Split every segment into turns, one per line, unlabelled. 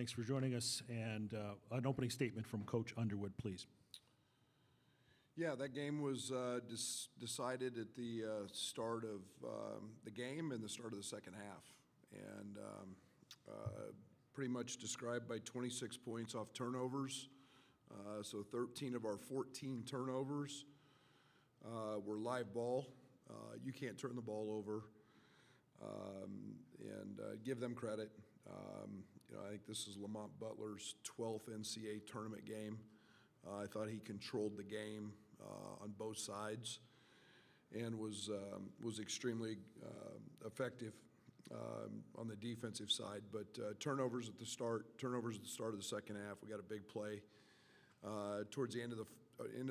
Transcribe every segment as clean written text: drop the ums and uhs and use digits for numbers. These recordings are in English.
Thanks for joining us, and an opening statement from Coach Underwood, please.
Yeah, that game was decided at the start of the game and the start of the second half, and pretty much described by 26 points off turnovers. So 13 of our 14 turnovers were live ball. You can't turn the ball over, and give them credit. I think this is Lamont Butler's 12th NCAA tournament game. I thought he controlled the game on both sides and was extremely effective on the defensive side. But turnovers at the start of the second half. We got a big play towards the end of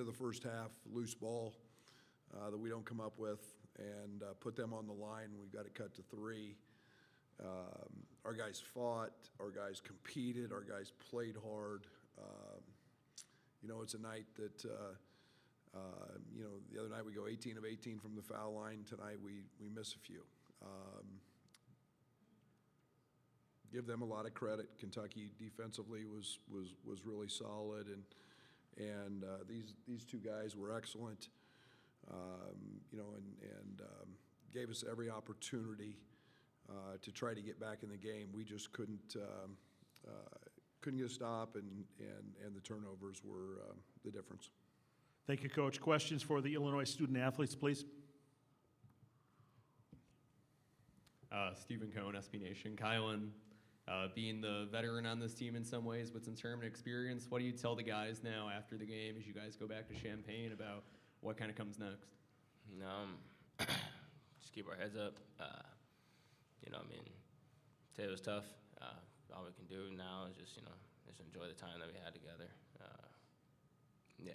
the first half, loose ball that we don't come up with, and put them on the line. We got it cut to 3. Our guys fought, our guys competed, our guys played hard. It's a night that, the other night we go 18 of 18 from the foul line. Tonight we miss a few. Give them a lot of credit. Kentucky defensively was really solid, and these two guys were excellent. And gave us every opportunity to try to get back in the game. We just couldn't get a stop, and the turnovers were the difference.
Thank you, Coach. Questions for the Illinois student athletes, please.
Stephen Cohn, SB Nation. Kylan, being the veteran on this team in some ways with some tournament experience, what do you tell the guys now after the game as you guys go back to Champaign about what kind of comes next?
Just keep our heads up. Today was tough. All we can do now is just enjoy the time that we had together. Yeah.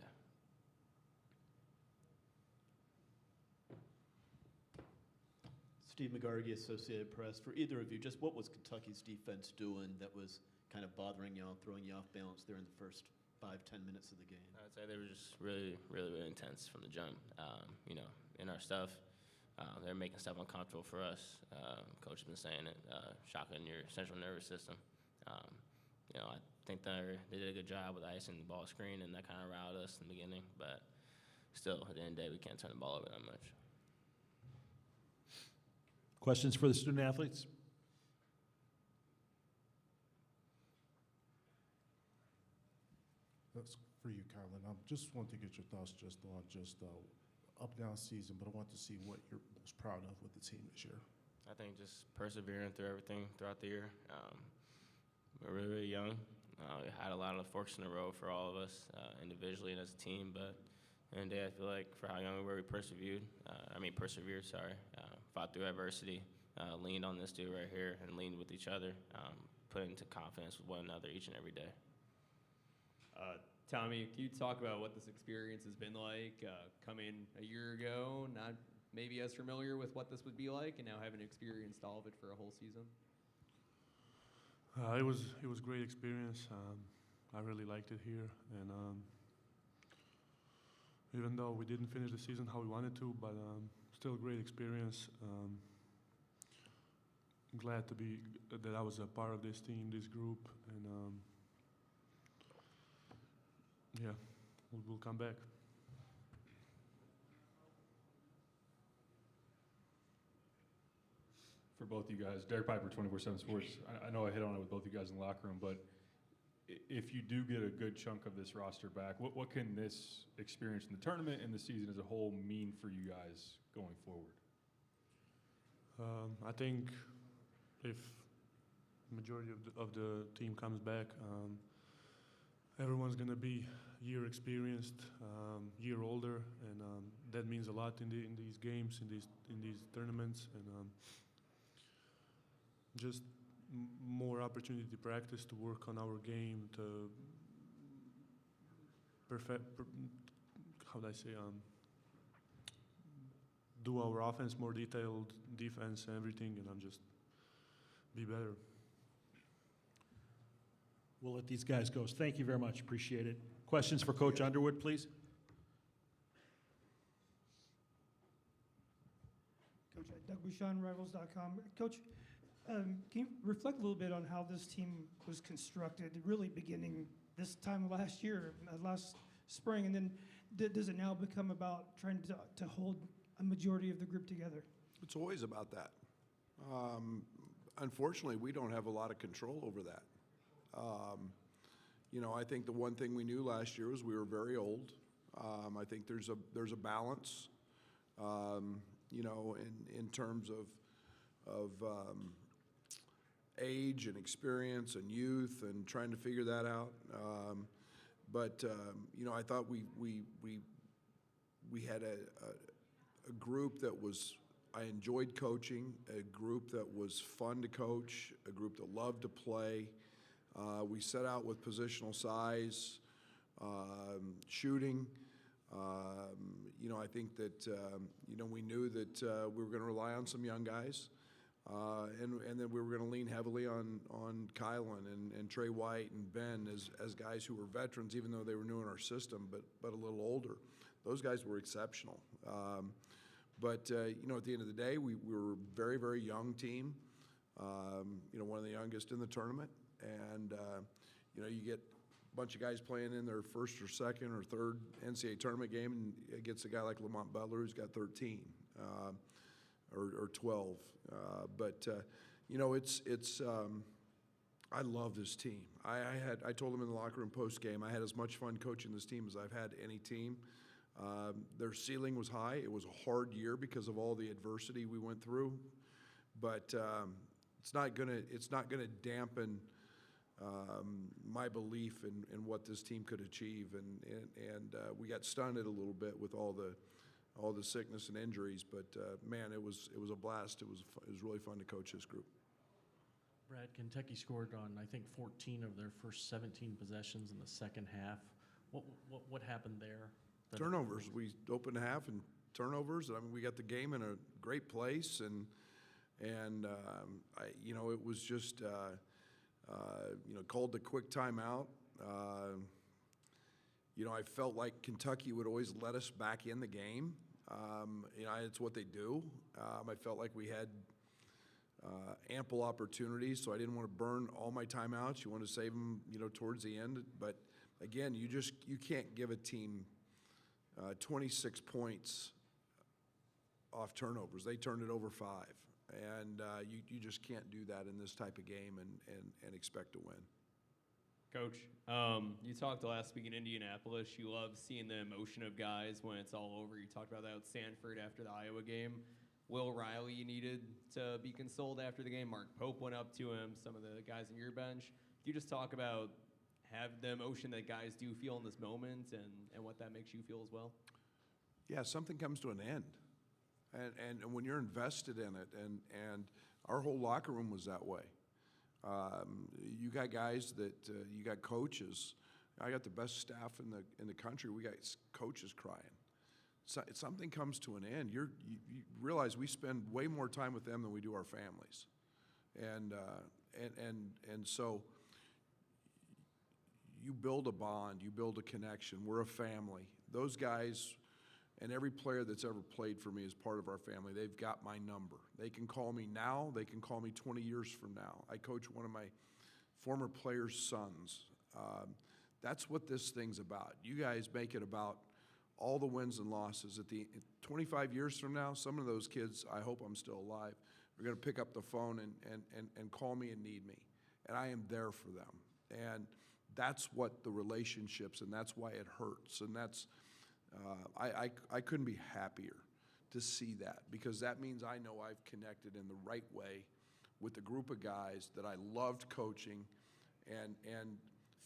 Steve McGargy, Associated Press. For either of you, just what was Kentucky's defense doing that was kind of bothering y'all, throwing you off balance there in the first 5-10 minutes of the game?
I'd say they were just really, really, really intense from the jump. In our stuff, they're making stuff uncomfortable for us. Coach has been saying it, shocking your central nervous system. I think they did a good job with icing the ball screen, and that kind of riled us in the beginning. But still, at the end of the day, we can't turn the ball over that much.
Questions for the student athletes?
That's for you, Kylan. I just want to get your thoughts just on up-down season, but I want to see what you're most proud of with the team this year.
I think just persevering through everything throughout the year. We're really, really young. We had a lot of forks in the road for all of us, individually and as a team, but at the end of the day, I feel like for how young we were, we persevered, fought through adversity, leaned on this dude right here, and leaned with each other, put into confidence with one another each and every day.
Tommy, can you talk about what this experience has been like, coming a year ago, not maybe as familiar with what this would be like, and now having experienced all of it for a whole season?
It was great experience. I really liked it here, and even though we didn't finish the season how we wanted to, but still a great experience. Glad that I was a part of this team, this group, and yeah, we'll come back.
For both you guys, Derek Piper, 24/7 Sports. I know I hit on it with both you guys in the locker room, but if you do get a good chunk of this roster back, what can this experience in the tournament and the season as a whole mean for you guys going forward?
I think if the majority of the team comes back, everyone's going to be year experienced, year older, and that means a lot in these games, in these tournaments, and just more opportunity to practice, to work on our game, to do our offense more detailed, defense, and everything, and just be better.
We'll let these guys go. Thank you very much. Appreciate it. Questions for Coach Underwood, please?
Coach, Doug Bouchon, Rivals.com. Coach, Can you reflect a little bit on how this team was constructed, really beginning this time last year, last spring, and then does it now become about trying to hold a majority of the group together?
It's always about that. Unfortunately, we don't have a lot of control over that. You know, I think the one thing we knew last year was we were very old. I think there's a balance, you know, in terms of age and experience and youth and trying to figure that out. But you know, I thought we had a group that was, I enjoyed coaching, a group that was fun to coach, a group that loved to play. We set out with positional size, shooting. You know, I think that, you know, we knew that we were going to rely on some young guys. And then we were going to lean heavily on Kylan and Trey White and Ben as guys who were veterans, even though they were new in our system, but a little older. Those guys were exceptional. But you know, at the end of the day, we were a very, very young team. You know, one of the youngest in the tournament. And, you know, you get a bunch of guys playing in their first or second or third NCAA tournament game, and it gets a guy like Lamont Butler who's got 13 or 12. But you know, it's I love this team. I told them in the locker room post game, I had as much fun coaching this team as I've had any team. Their ceiling was high. It was a hard year because of all the adversity we went through, but it's not gonna dampen my belief in what this team could achieve. And we got stunted a little bit with all the sickness and injuries, but man, it was a blast. It was really fun to coach this group.
Brad, Kentucky scored on, I think, 14 of their first 17 possessions in the second half. What happened there?
Turnovers. We opened the half and turnovers. I mean, we got the game in a great place, and you know, it was just you know, called the quick timeout. You know, I felt like Kentucky would always let us back in the game. You know, it's what they do. I felt like we had ample opportunities, so I didn't want to burn all my timeouts. You want to save them, you know, towards the end. But again, you can't give a team 26 points off turnovers. They turned it over 5, and you just can't do that in this type of game and expect to win.
Coach, you talked last week in Indianapolis. You love seeing the emotion of guys when it's all over. You talked about that with Sanford after the Iowa game. Will Riley needed to be consoled after the game. Mark Pope went up to him, some of the guys on your bench. Can you just talk about the emotion that guys do feel in this moment and what that makes you feel as well?
Yeah, something comes to an end. And when you're invested in it, and our whole locker room was that way. You got guys that you got coaches. I got the best staff in the country. We got coaches crying. So, something comes to an end. You realize we spend way more time with them than we do our families, and so you build a bond, you build a connection. We're a family. Those guys and every player that's ever played for me is part of our family. They've got my number. They can call me now. They can call me 20 years from now. I coach one of my former players' sons. That's what this thing's about. You guys make it about all the wins and losses. 25 years from now, some of those kids, I hope I'm still alive, are going to pick up the phone and call me and need me. And I am there for them. And that's what the relationships, and that's why it hurts. And that's, I couldn't be happier to see that, because that means I know I've connected in the right way with the group of guys that I loved coaching and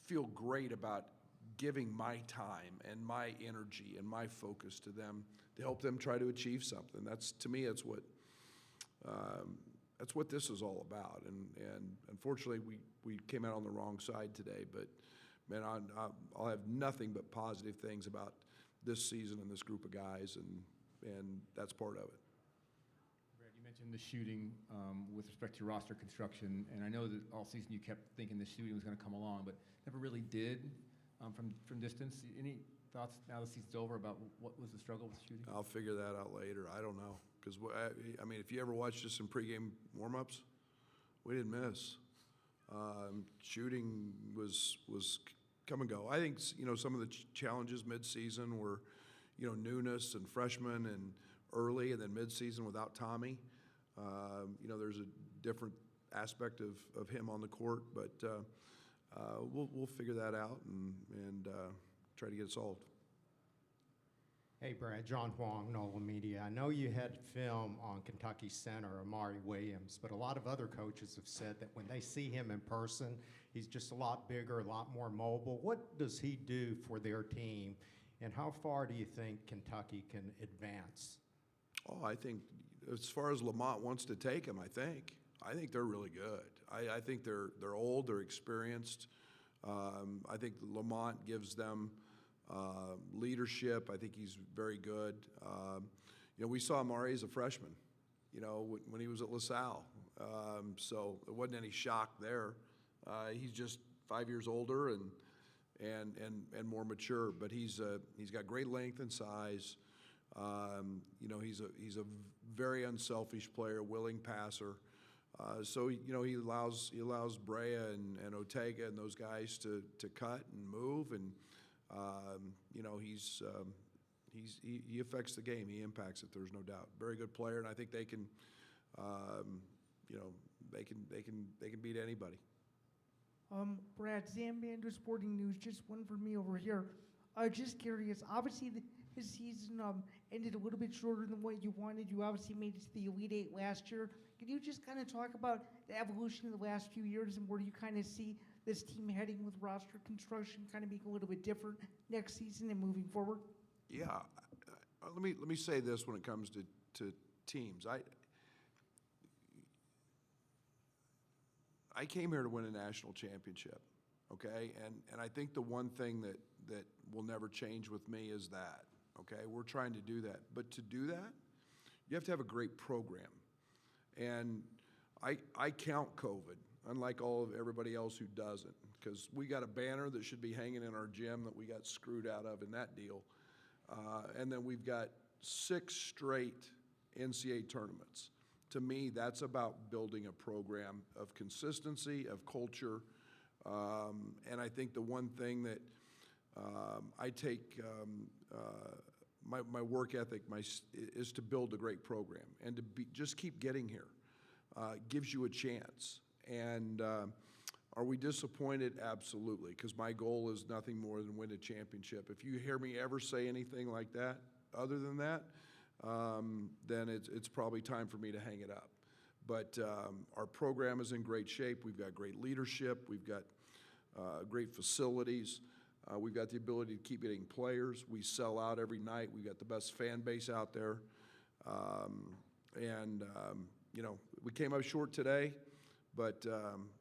feel great about giving my time and my energy and my focus to them to help them try to achieve something. That's, to me, that's what this is all about. And unfortunately, we came out on the wrong side today. But man, I'll have nothing but positive things about this season and this group of guys, and that's part of it.
Brad, you mentioned the shooting with respect to roster construction, and I know that all season you kept thinking the shooting was going to come along, but never really did from distance. Any thoughts now the season's over about what was the struggle with shooting?
I'll figure that out later. I don't know, because I mean, if you ever watched us in pregame warm-ups, We didn't miss. Shooting was come and go. I think, some of the challenges mid-season were, newness and freshmen and early, and then mid-season without Tommy. There's a different aspect of him on the court, but we'll figure that out and try to get it solved.
Hey, Brad, John Huang, NOLA Media. I know you had film on Kentucky center Amari Williams, but a lot of other coaches have said that when they see him in person, he's just a lot bigger, a lot more mobile. What does he do for their team, and how far do you think Kentucky can advance?
Oh, I think as far as Lamont wants to take him, I think they're really good. I think they're old, they're experienced. I think Lamont gives them leadership. I think he's very good. We saw Amari as a freshman, when he was at LaSalle. So there wasn't any shock there. He's just 5 years older and more mature, but he's got great length and size. He's a very unselfish player, willing passer. So he allows Brea and Ortega and those guys to cut and move, and he affects the game. He impacts it. There's no doubt. Very good player, and I think they can beat anybody.
Brad, Zambander Sporting News, just one for me over here. Just curious, obviously his season ended a little bit shorter than what you wanted. You obviously made it to the Elite Eight last year. Could you just kind of talk about the evolution of the last few years and where you kind of see this team heading with roster construction kind of being a little bit different next season and moving forward?
Yeah, let me say this when it comes to teams. I came here to win a national championship, okay? And I think the one thing that will never change with me is that, okay? We're trying to do that. But to do that, you have to have a great program. And I count COVID, unlike all of everybody else who doesn't, because we got a banner that should be hanging in our gym that we got screwed out of in that deal. And then we've got 6 straight NCAA tournaments. To me, that's about building a program of consistency, of culture. And I think the one thing that I take my work ethic is to build a great program and to just keep getting here. Gives you a chance. And are we disappointed? Absolutely, because my goal is nothing more than win a championship. If you hear me ever say anything like that, other than that, then it's probably time for me to hang it up. But our program is in great shape. We've got great leadership. We've got great facilities. We've got the ability to keep getting players. We sell out every night. We've got the best fan base out there. We came up short today, but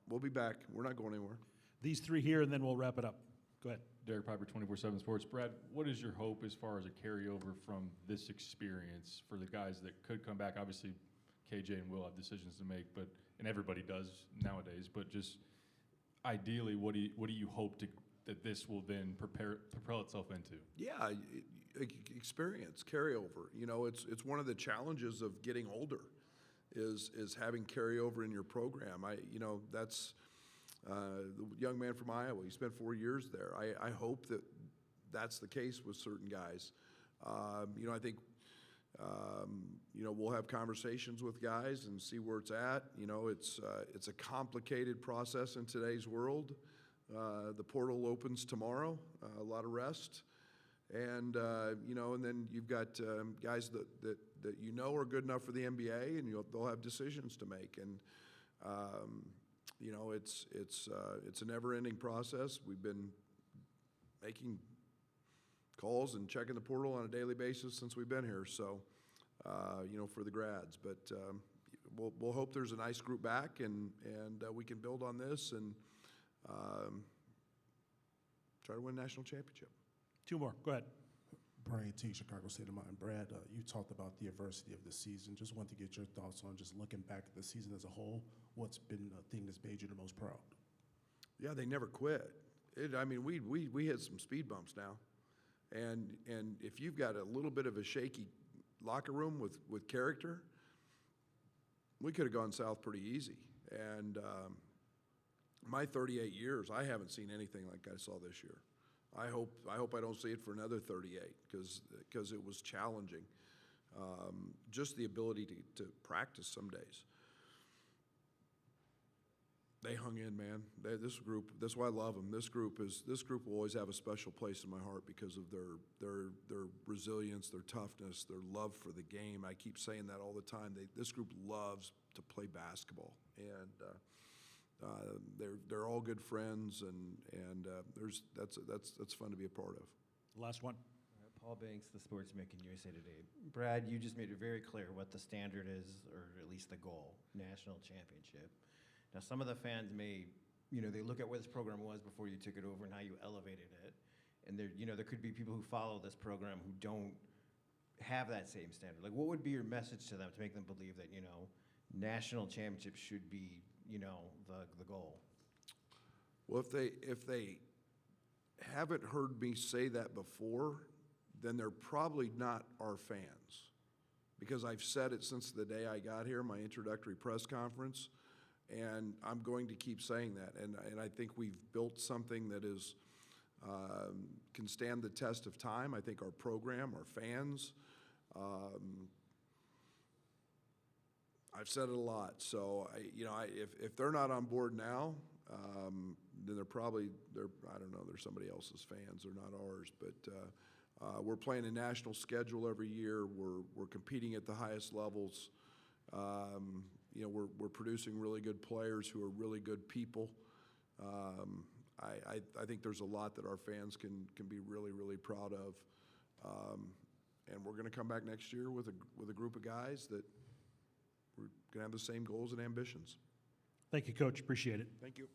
we'll be back. We're not going anywhere.
These 3 here, and then we'll wrap it up. Go ahead.
Derek Piper, 24/7 Sports. Brad, what is your hope as far as a carryover from this experience for the guys that could come back? Obviously, KJ and Will have decisions to make, and everybody does nowadays. But just ideally, what do you hope that this will then propel itself into? Yeah,
experience, carryover. It's one of the challenges of getting older, is having carryover in your program. That's. The young man from Iowa, he spent 4 years there. I hope that that's the case with certain guys. I think, we'll have conversations with guys and see where it's at. It's a complicated process in today's world. The portal opens tomorrow, a lot of rest. And, and then you've got guys that are good enough for the NBA, and they'll have decisions to make. And, it's a never-ending process. We've been making calls and checking the portal on a daily basis since we've been here. So, for the grads, but we'll hope there's a nice group back and we can build on this and try to win a national championship.
2 more. Go ahead.
Brian T., Chicago State of Mind. Brad, you talked about the adversity of the season. Just want to get your thoughts on just looking back at the season as a whole. What's been the thing that's made you the most proud?
Yeah, they never quit. We hit some speed bumps now, and if you've got a little bit of a shaky locker room with character, we could have gone south pretty easy. And my 38 years, I haven't seen anything like I saw this year. I hope I don't see it for another 38 because it was challenging. Just the ability to practice some days. They hung in, man. This group, that's why I love them. This group will always have a special place in my heart because of their resilience, their toughness, their love for the game. I keep saying that all the time. This group loves to play basketball, and they're all good friends, and that's fun to be a part of.
Last one.
Paul Banks, The Sportsmaking USA Today. Brad, you just made it very clear what the standard is, or at least the goal, national championship. Now, some of the fans may, they look at where this program was before you took it over and how you elevated it. And there could be people who follow this program who don't have that same standard. Like, what would be your message to them to make them believe that, national championship should be, the goal?
Well, if they haven't heard me say that before, then they're probably not our fans. Because I've said it since the day I got here, my introductory press conference, and I'm going to keep saying that. And I think we've built something that is can stand the test of time. I think our program, our fans, I've said it a lot. So if they're not on board now, then they're I don't know, they're somebody else's fans. They're not ours. But we're playing a national schedule every year. We're competing at the highest levels. We're producing really good players who are really good people. I think there's a lot that our fans can be really, really proud of. And we're going to come back next year with a group of guys that we're going to have the same goals and ambitions.
Thank you, Coach. Appreciate it.
Thank you.